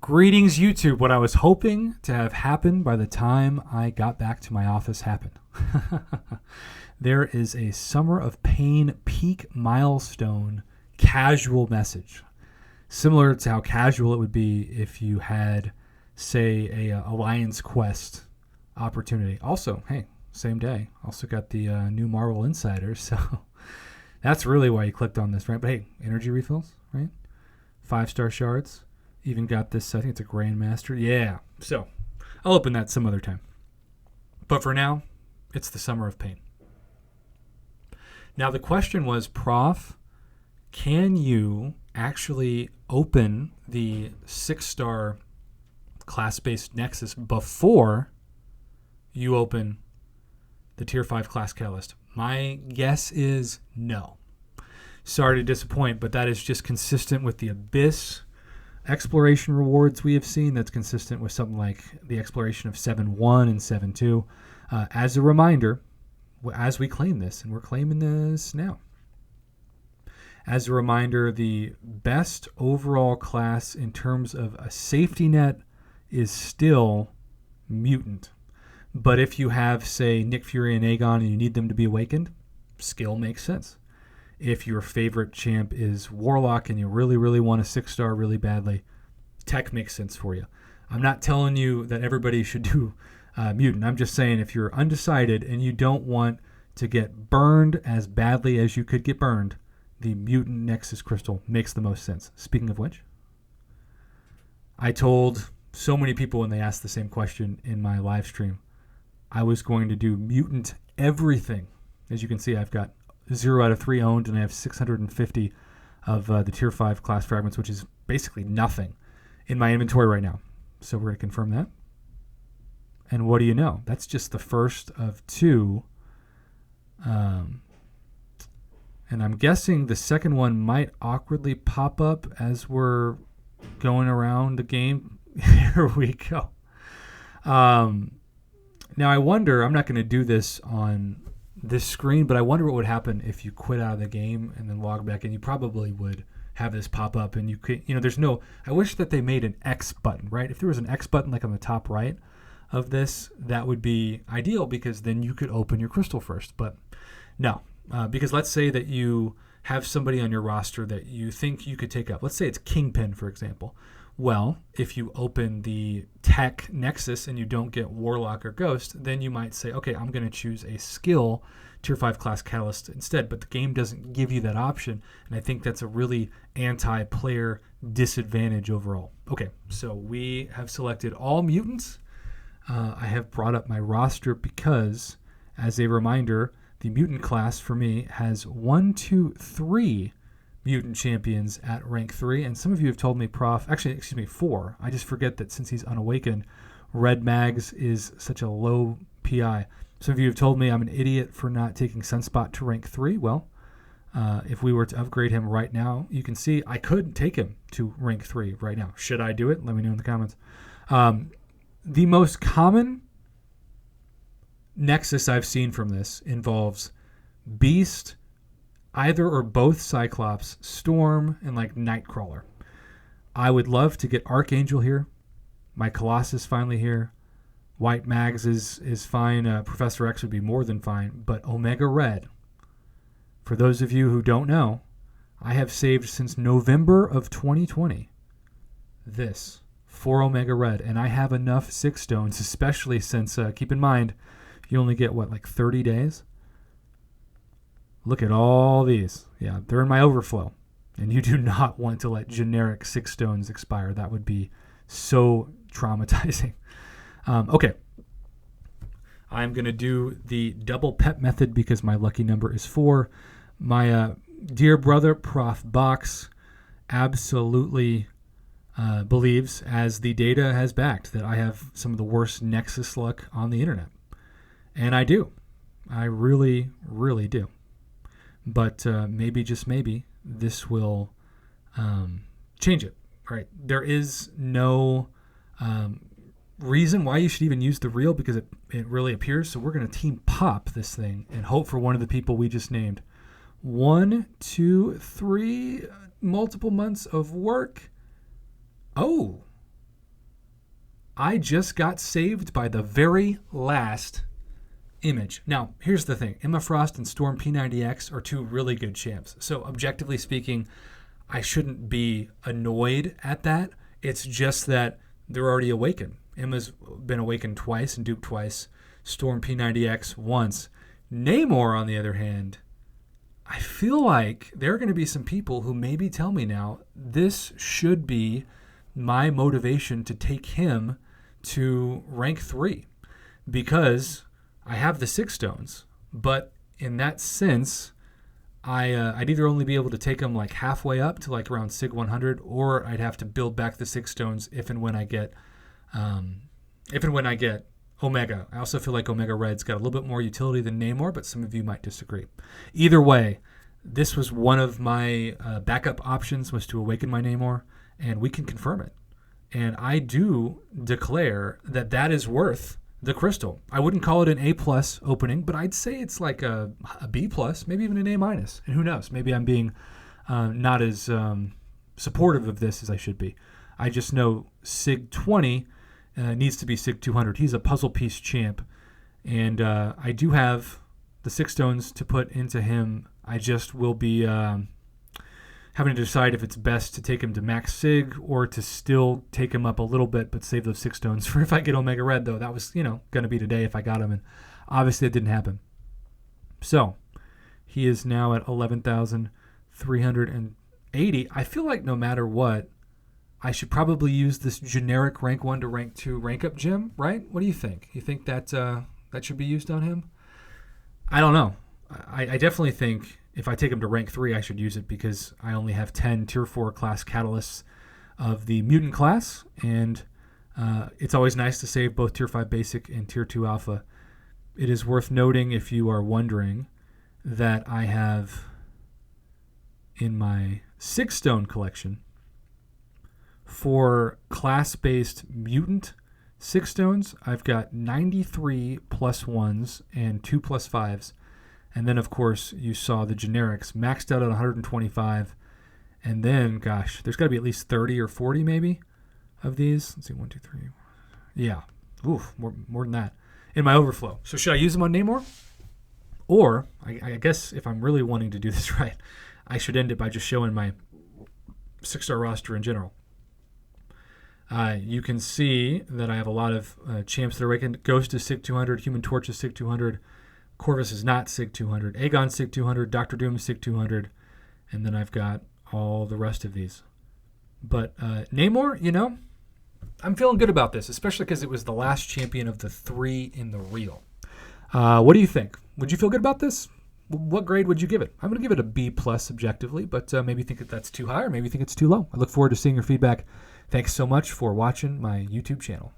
Greetings, YouTube. What I was hoping to have happen by the time I got back to my office happened. There is a Summer of Pain peak milestone casual message. Similar to how casual it would be if you had, say, a Alliance Quest opportunity. Also, hey, same day. Also got the new Marvel Insiders, so that's really why you clicked on this, right? But hey, energy refills, right? 5-star shards. Even got this, I think it's a Grandmaster. Yeah, so I'll open that some other time. But for now, it's the Summer of Pain. Now the question was, Prof, can you actually open the 6-star class-based Nexus before you open the Tier 5 class catalyst? My guess is no. Sorry to disappoint, but that is just consistent with the Abyss exploration rewards we have seen. That's consistent with something like the exploration of 7.1 and 7.2. As a reminder, as we claim this, and we're claiming this now, as a reminder, the best overall class in terms of a safety net is still Mutant. But if you have, say, Nick Fury and Aegon and you need them to be awakened, skill makes sense. If your favorite champ is Warlock and you really, really want a 6-star really badly, Tech makes sense for you. I'm not telling you that everybody should do Mutant. I'm just saying if you're undecided and you don't want to get burned as badly as you could get burned, the Mutant Nexus Crystal makes the most sense. Speaking of which, I told so many people when they asked the same question in my live stream, I was going to do Mutant everything. As you can see, I've got 0 out of 3 owned, and I have 650 of the Tier 5 class fragments, which is basically nothing in my inventory right now. So we're going to confirm that. And what do you know? That's just the first of 2. And I'm guessing the second one might awkwardly pop up as we're going around the game. Here we go. Now I wonder, I'm not going to do this on this screen, but I wonder what would happen if you quit out of the game and then log back in. You probably would have this pop up, and you could, there's no, I wish that they made an X button, right? If there was an X button like on the top right of this, that would be ideal, because then you could open your crystal first. But no, because let's say that you have somebody on your roster that you think you could take up. Let's say it's Kingpin, for example. Well, if you open the Tech Nexus and you don't get Warlock or Ghost, then you might say, okay, I'm going to choose a skill Tier 5 class catalyst instead. But the game doesn't give you that option, and I think that's a really anti-player disadvantage overall. Okay, so we have selected all mutants. I have brought up my roster because, as a reminder, the mutant class for me has 1, 2, 3 mutant champions at rank 3, and some of you have told me, Prof, actually, excuse me, 4. I just forget that since he's unawakened, Red Mags is such a low PI. Some of you have told me I'm an idiot for not taking Sunspot to rank 3. Well, if we were to upgrade him right now, you can see I could take him to rank 3 right now. Should I do it? Let me know in the comments. The most common Nexus I've seen from this involves Beast, either or both Cyclops, Storm, and like Nightcrawler. I would love to get Archangel here. My Colossus finally here. White Mags is fine. Professor X would be more than fine. But Omega Red, for those of you who don't know, I have saved since November of 2020 this for Omega Red. And I have enough 6 stones, especially since, keep in mind, you only get, like 30 days? Look at all these. Yeah, they're in my overflow. And you do not want to let generic 6 stones expire. That would be so traumatizing. Okay. I'm going to do the double pet method because my lucky number is 4. My dear brother, Prof. Box, absolutely believes, as the data has backed, that I have some of the worst Nexus luck on the internet. And I do. I really, really do. But maybe, just maybe, this will change it. Right? There is no reason why you should even use the reel, because it really appears. So we're going to team pop this thing and hope for one of the people we just named. 1, 2, 3, multiple months of work. Oh, I just got saved by the very last image. Now, here's the thing. Emma Frost and Storm P90X are two really good champs. So objectively speaking, I shouldn't be annoyed at that. It's just that they're already awakened. Emma's been awakened twice and duped twice. Storm P90X once. Namor, on the other hand, I feel like there are going to be some people who maybe tell me now this should be my motivation to take him to rank 3 because I have the 6 stones. But in that sense, I'd either only be able to take him like halfway up to like around Sig 100, or I'd have to build back the 6 stones if and when I get Omega. I also feel like Omega Red's got a little bit more utility than Namor, but some of you might disagree. Either way, this was one of my backup options, was to awaken my Namor, and we can confirm it. And I do declare that that is worth the crystal. I wouldn't call it an A+ opening, but I'd say it's like a B+, maybe even an A-. And who knows? Maybe I'm being not as supportive of this as I should be. I just know Sig 20 needs to be Sig 200. He's a puzzle piece champ. And I do have the 6 stones to put into him. I just will be having to decide if it's best to take him to max Sig or to still take him up a little bit but save those 6 stones for if I get Omega Red, though. That was, going to be today if I got him, and obviously it didn't happen. So he is now at 11,380. I feel like no matter what, I should probably use this generic rank 1 to rank 2 rank up gem, right? What do you think? You think that that should be used on him? I don't know. I definitely think if I take him to rank 3, I should use it because I only have 10 Tier 4 class catalysts of the mutant class, and it's always nice to save both Tier 5 basic and Tier 2 alpha. It is worth noting, if you are wondering, that I have in my 6 stone collection for class-based mutant 6 stones, I've got 93 +1s and 2 +5s. And then, of course, you saw the generics maxed out at 125. And then, gosh, there's got to be at least 30 or 40 maybe of these. Let's see, 1, 2, 3. Yeah. Oof, more than that in my overflow. So should I use them on Namor? Or, I guess if I'm really wanting to do this right, I should end it by just showing my 6-star roster in general. You can see that I have a lot of champs that are awakened. Ghost is Sig 200. Human Torch is Sig 200. Corvus is not Sig 200. Aegon Sig 200. Doctor Doom is Sig 200. And then I've got all the rest of these. But Namor, I'm feeling good about this, especially because it was the last champion of the 3 in the reel. What do you think? Would you feel good about this? What grade would you give it? I'm going to give it a B+ objectively, but maybe think that that's too high or maybe think it's too low. I look forward to seeing your feedback. Thanks so much for watching my YouTube channel.